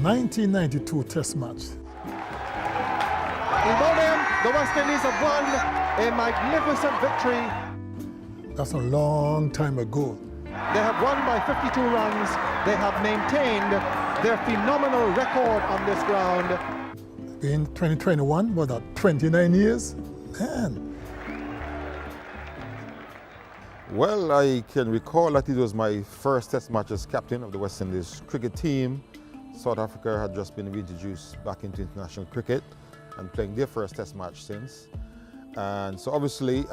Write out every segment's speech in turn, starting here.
1992 Test match. In Birmingham, the West Indies have won a magnificent victory. That's a long time ago. They have won by 52 runs. They have maintained their phenomenal record on this ground. In 2021, was that 29 years? Man. Well, I can recall that it was my first Test match as captain of the West Indies cricket team. South Africa had just been reintroduced back into international cricket and playing their first Test match since. And so obviously, it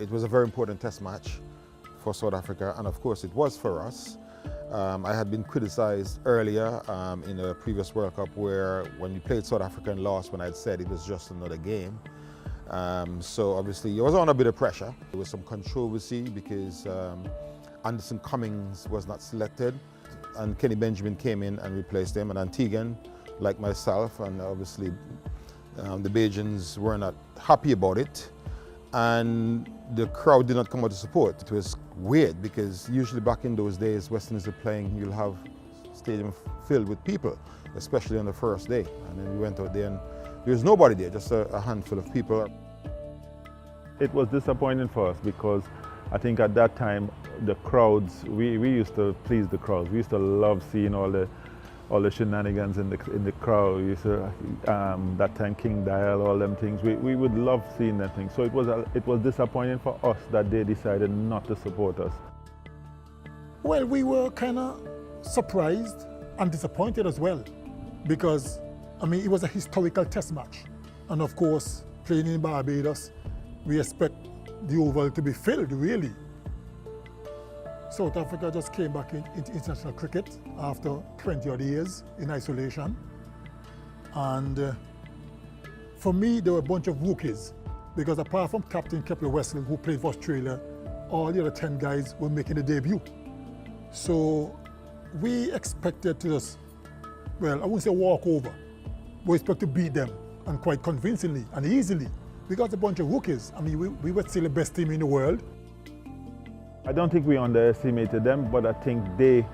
was a very important Test match for South Africa, and of course it was for us. I had been criticized earlier in a previous World Cup where when we played South Africa and lost, when I had said it was just another game. So obviously it was on a bit of pressure. There was some controversy because Anderson Cummings was not selected and Kenny Benjamin came in and replaced him, and Antigan, like myself, and obviously the Bajans were not happy about it, and the crowd did not come out to support. It was weird because usually back in those days, West Indies are playing, you'll have stadium filled with people, especially on the first day. And then we went out there and there was nobody there, just a handful of people. It was disappointing for us because I think at that time the crowds, we used to please the crowds. We used to love seeing all the shenanigans in the crowd. We used to, that time King Dial, all them things. We would love seeing them things. So it was disappointing for us that they decided not to support us. Well, we were kind of surprised and disappointed as well because, I mean, it was a historical Test match. And of course, playing in Barbados, we expect the Oval to be filled, really. South Africa just came back into international cricket after 20 odd years in isolation. And for me, there were a bunch of rookies because apart from Captain Kepler Wessel, who played for Australia, all the other 10 guys were making a debut. So we expected to just, well, I wouldn't say walk over, but we expect to beat them, and quite convincingly and easily. We got a bunch of rookies. I mean, we were still the best team in the world. I don't think we underestimated them, but I think they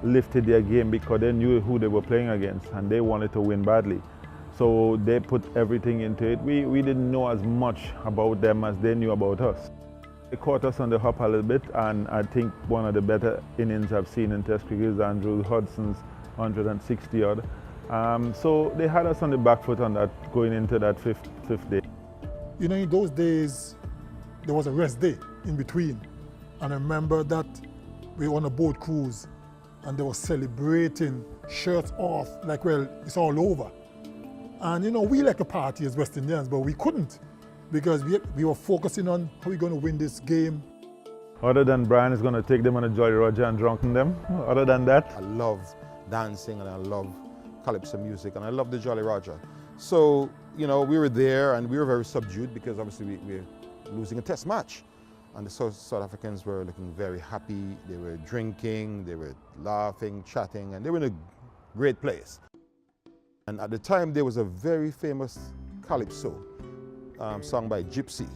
lifted their game because they knew who they were playing against and they wanted to win badly. So they put everything into it. We didn't know as much about them as they knew about us. They caught us on the hop a little bit, and I think one of the better innings I've seen in Test cricket is Andrew Hudson's 160 odd. So they had us on the back foot on that going into that fifth day. You know, in those days, there was a rest day in between. And I remember that we were on a boat cruise and they were celebrating, shirts off, like, well, it's all over. And you know, we like a party as West Indians, but we couldn't because we were focusing on how we're going to win this game. Other than Brian is going to take them on a Jolly Roger and drunken them, other than that? I love dancing and I love calypso music and I love the Jolly Roger. So, you know, we were there and we were very subdued because obviously we're losing a Test match. And the South Africans were looking very happy. They were drinking, they were laughing, chatting, and they were in a great place. And at the time, there was a very famous calypso sung by Gypsy,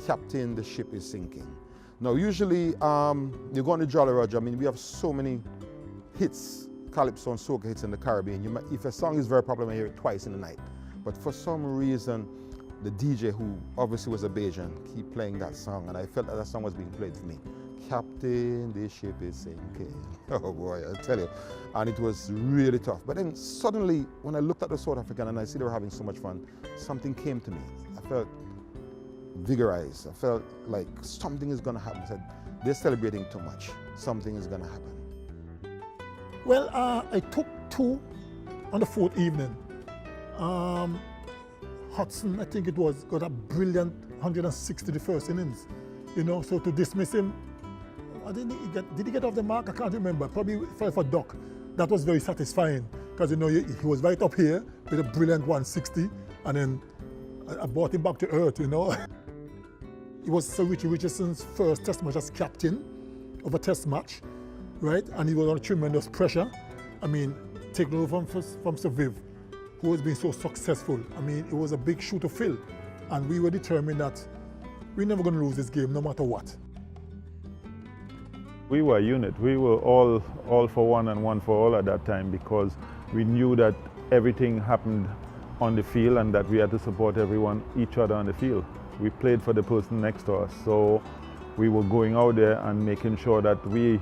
Captain, the Ship is Sinking. Now, usually, you go on the Jolly Roger, I mean, we have so many hits, calypso and soca hits in the Caribbean. If a song is very popular, you hear it twice in the night. But for some reason, the DJ, who obviously was a Bajan, keep playing that song, and I felt that song was being played for me. Captain, the ship is sinking. Oh boy, I tell you. And it was really tough. But then suddenly, when I looked at the South African and I see they were having so much fun, something came to me. I felt vigorized. I felt like something is gonna happen. I said, they're celebrating too much. Something is gonna happen. Well, I took two on the fourth evening. Hudson, I think it was, got a brilliant 160 the first innings. You know, so to dismiss him, did he get off the mark? I can't remember. Probably fell for duck. That was very satisfying because, you know, he was right up here with a brilliant 160, and then I brought him back to earth, you know. It was Sir Richardson's first Test match as captain of a Test match, right? And he was under tremendous pressure. I mean, taking over from Sir Viv, who has been so successful. I mean, it was a big shoe to fill. And we were determined that we're never going to lose this game, no matter what. We were a unit. We were all for one and one for all at that time, because we knew that everything happened on the field and that we had to support each other on the field. We played for the person next to us, so we were going out there and making sure that we,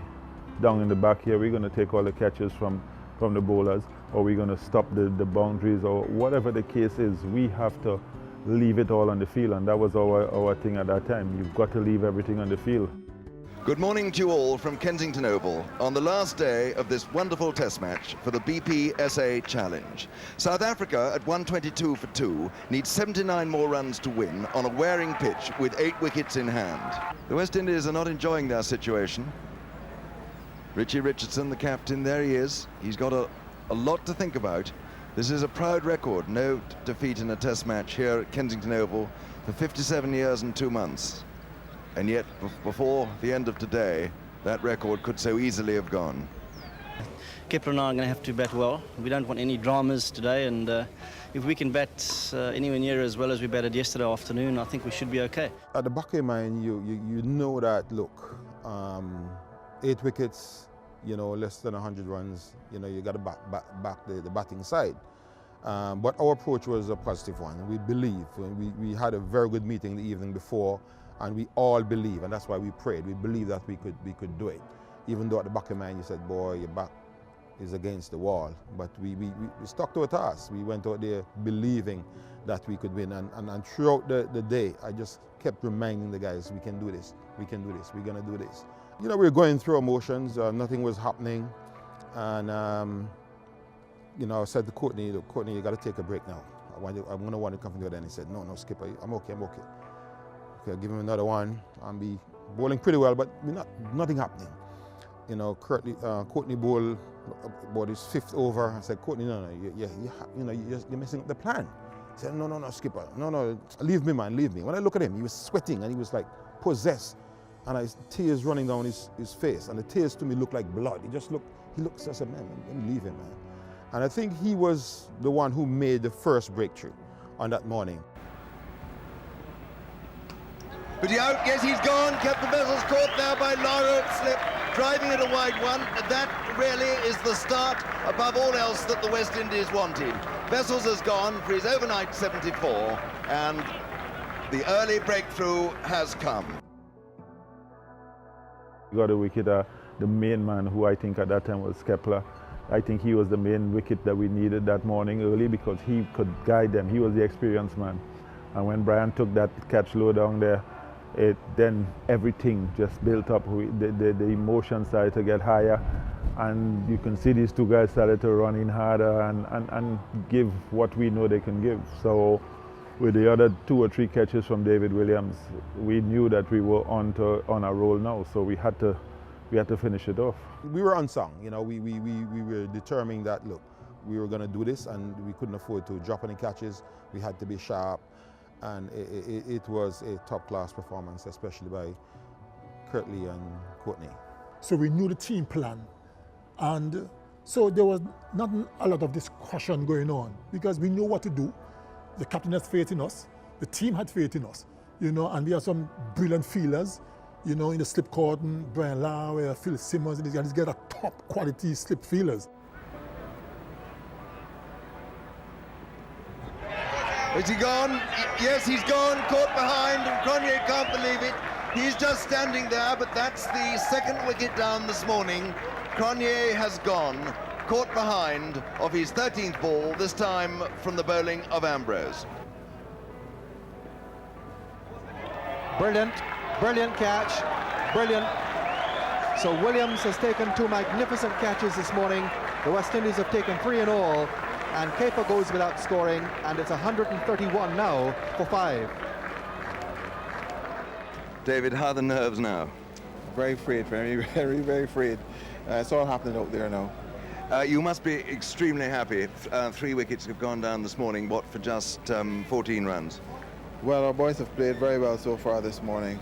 down in the back here, we're going to take all the catches from the bowlers, or we're going to stop the boundaries, or whatever the case is. We have to leave it all on the field, and that was our thing at that time. You've got to leave everything on the field. Good morning to you all from Kensington Oval on the last day of this wonderful test match for the BPSA Challenge. South Africa at 122 for 2 needs 79 more runs to win on a wearing pitch with 8 wickets in hand. The West Indies are not enjoying their situation. Richardson, the captain, there he is. He's got a lot to think about. This is a proud record, no defeat in a test match here at Kensington Oval for 57 years and 2 months. And yet, before the end of today, that record could so easily have gone. Kepler and I are going to have to bat well. We don't want any dramas today, and if we can bat anywhere near as well as we batted yesterday afternoon, I think we should be okay. At the back of your mind, you know that, look, 8 wickets, less than 100 runs, you got to back the batting side. But our approach was a positive one. We believe. We had a very good meeting the evening before, and we all believe, and that's why we prayed. We believe that we could do it. Even though at the back of your mind you said, boy, your back is against the wall. But we stuck to a task. We went out there believing that we could win. And throughout the day, I just kept reminding the guys, we can do this, we can do this, we're going to do this. We were going through emotions, nothing was happening. And, I said to Courtney, look, Courtney, you got to take a break now. I'm going to want to come together. And he said, no, skipper, I'm okay. Okay, I'll give him another one. I'll be bowling pretty well, but nothing happening. Courtney bowled about his 5th over. I said, Courtney, no, you're messing up the plan. He said, no, skipper, no, leave me, man, leave me. When I look at him, he was sweating and he was like possessed. And his tears running down his face. And the tears to me looked like blood. He looked, I said, man, let me leave him, man. And I think he was the one who made the first breakthrough on that morning. But yes, he's gone. Captain Vessel's caught now by Lara Slip, driving it a wide one. That really is the start, above all else, that the West Indies wanted. Vessels has gone for his overnight 74, and the early breakthrough has come. We got a wicket, the main man, who I think at that time was Kepler. I think he was the main wicket that we needed that morning early, because he could guide them. He was the experienced man. And when Brian took that catch low down there, then everything just built up. The emotions started to get higher, and you can see these 2 guys started to run in harder and give what we know they can give. So with the other 2 or 3 catches from David Williams, we knew that we were on a roll now, so we had to finish it off. We were unsung, we were determined that, look, we were going to do this, and we couldn't afford to drop any catches. We had to be sharp. And it was a top-class performance, especially by Kirtley and Courtney. So we knew the team plan, and so there was not a lot of discussion going on, because we knew what to do. The captain has faith in us, the team had faith in us, and we have some brilliant fielders, in the slip court, and Brian Lara, Phil Simmons, and he's got a top-quality slip fielders. Is he gone? Yes, he's gone, caught behind, and Cronje can't believe it. He's just standing there, but that's the 2nd wicket down this morning. Cronje has gone, caught behind of his 13th ball, this time from the bowling of Ambrose. Brilliant catch, brilliant. So Williams has taken 2 magnificent catches this morning. The West Indies have taken 3 in all, and Kepa goes without scoring, and it's 131 now for 5. David, how are the nerves now? Very afraid, very afraid. It's all happening out there now. You must be extremely happy. 3 wickets have gone down this morning, for just 14 runs? Well, our boys have played very well so far this morning.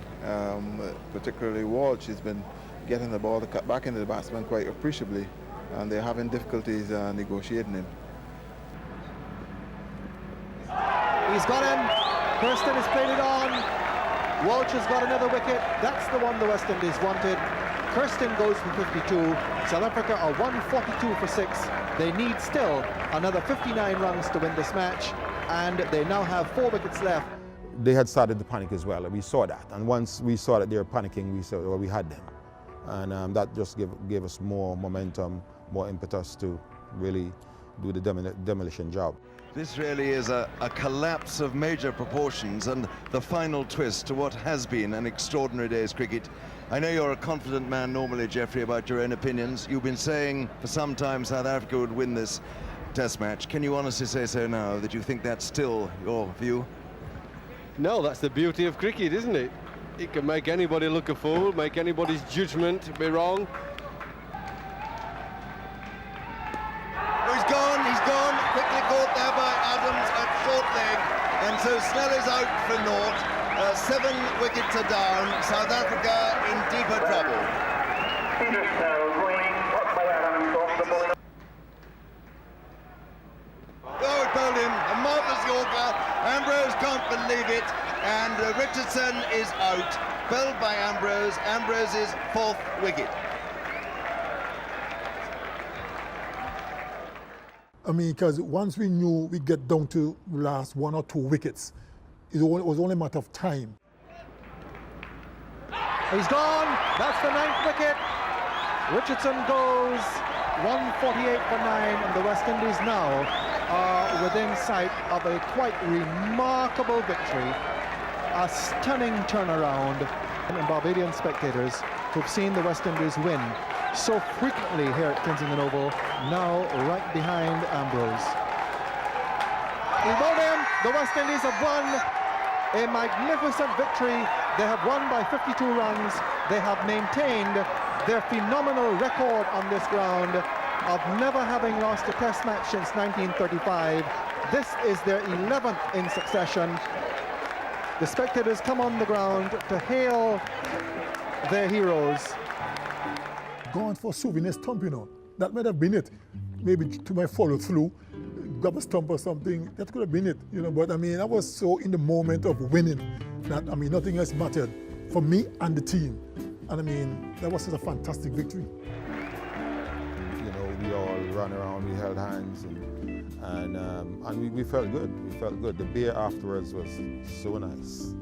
Particularly Walsh has been getting the ball to cut back into the batsman quite appreciably, and they're having difficulties negotiating him. He's got him. Kirsten has played it on. Walsh has got another wicket. That's the one the West Indies wanted. Kirsten goes for 52. South Africa are 142 for 6. They need still another 59 runs to win this match, and they now have 4 wickets left. They had started to panic as well, and we saw that. And once we saw that they were panicking, we saw well, we had them. And that just gave us more momentum, more impetus to really do the demolition job. This really is a collapse of major proportions and the final twist to what has been an extraordinary day's cricket. I know you're a confident man normally, Geoffrey, about your own opinions. You've been saying for some time South Africa would win this test match. Can you honestly say so now, that you think that's still your view? No, that's the beauty of cricket, isn't it? It can make anybody look a fool, make anybody's judgment be wrong. He's gone, quickly caught there by Adams at short leg, and so Snell is out for naught. 7 wickets are down, South Africa in deeper trouble. Oh, it bowled him, a marvellous Yorker. Ambrose can't believe it, and Richardson is out, bowled by Ambrose. Ambrose's 4th wicket. I mean, because once we knew we get down to the last 1 or 2 wickets, it was only a matter of time. He's gone. That's the 9th wicket. Richardson goes 148 for 9, and the West Indies now are within sight of a quite remarkable victory, a stunning turnaround. And Barbadian spectators who've seen the West Indies win so frequently here at Kensington Oval, now right behind Ambrose. We bowled him. The West Indies have won a magnificent victory. They have won by 52 runs. They have maintained their phenomenal record on this ground of never having lost a test match since 1935. This is their 11th in succession. The spectators come on the ground to hail their heroes. Gone for souvenir stump, you know. That might have been it. Maybe to my follow through, grab a stump or something. That could have been it, you know. But I mean, I was so in the moment of winning that, I mean, nothing else mattered for me and the team. And I mean, that was such a fantastic victory. You know, we all ran around, we held hands, and we felt good. We felt good. The beer afterwards was so nice.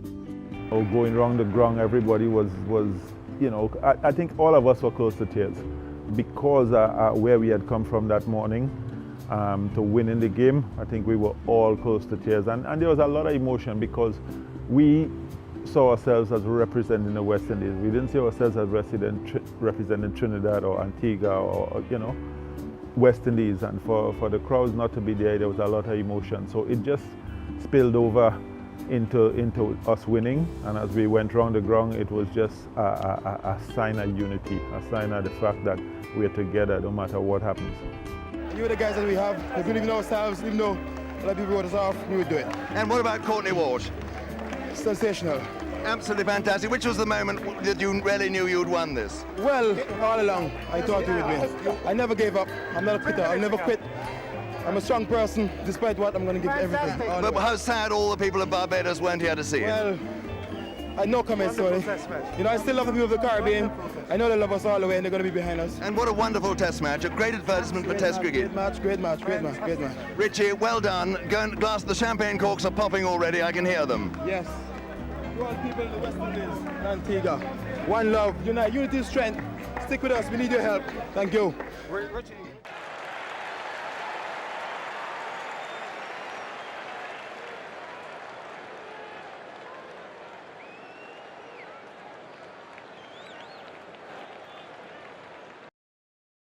Oh, going around the ground, everybody was you know, I think all of us were close to tears because where we had come from that morning to winning the game. I think we were all close to tears, and there was a lot of emotion because we saw ourselves as representing the West Indies. We didn't see ourselves as representing Trinidad or Antigua or you know, West Indies, and for the crowds not to be there was a lot of emotion. So it just spilled over into us winning, and as we went around the ground, it was just a sign of unity, a sign of the fact that we're together no matter what happens. You are the guys that we have. We believe in ourselves, even though a lot of people wrote us off, we would do it. And what about Courtney Walsh? Sensational. Absolutely fantastic. Which was the moment that you really knew you'd won this? Well, all along, I thought we would win. I never gave up. I'm not a quitter. I'll never quit. I'm a strong person. Despite what, I'm going to give everything. But how sad all the people of Barbados weren't here to see it. Well, I had no comments, Tony. You know, I still love the people of the Caribbean. I know they love us all the way, and they're going to be behind us. And what a wonderful test match. A great advertisement for Test cricket. Great match. Richie, well done. Go and glass the champagne corks are popping already. I can hear them. Yes. You all people in the West Indies, Antigua. One love, unite, unity, strength. Stick with us. We need your help. Thank you. Richie.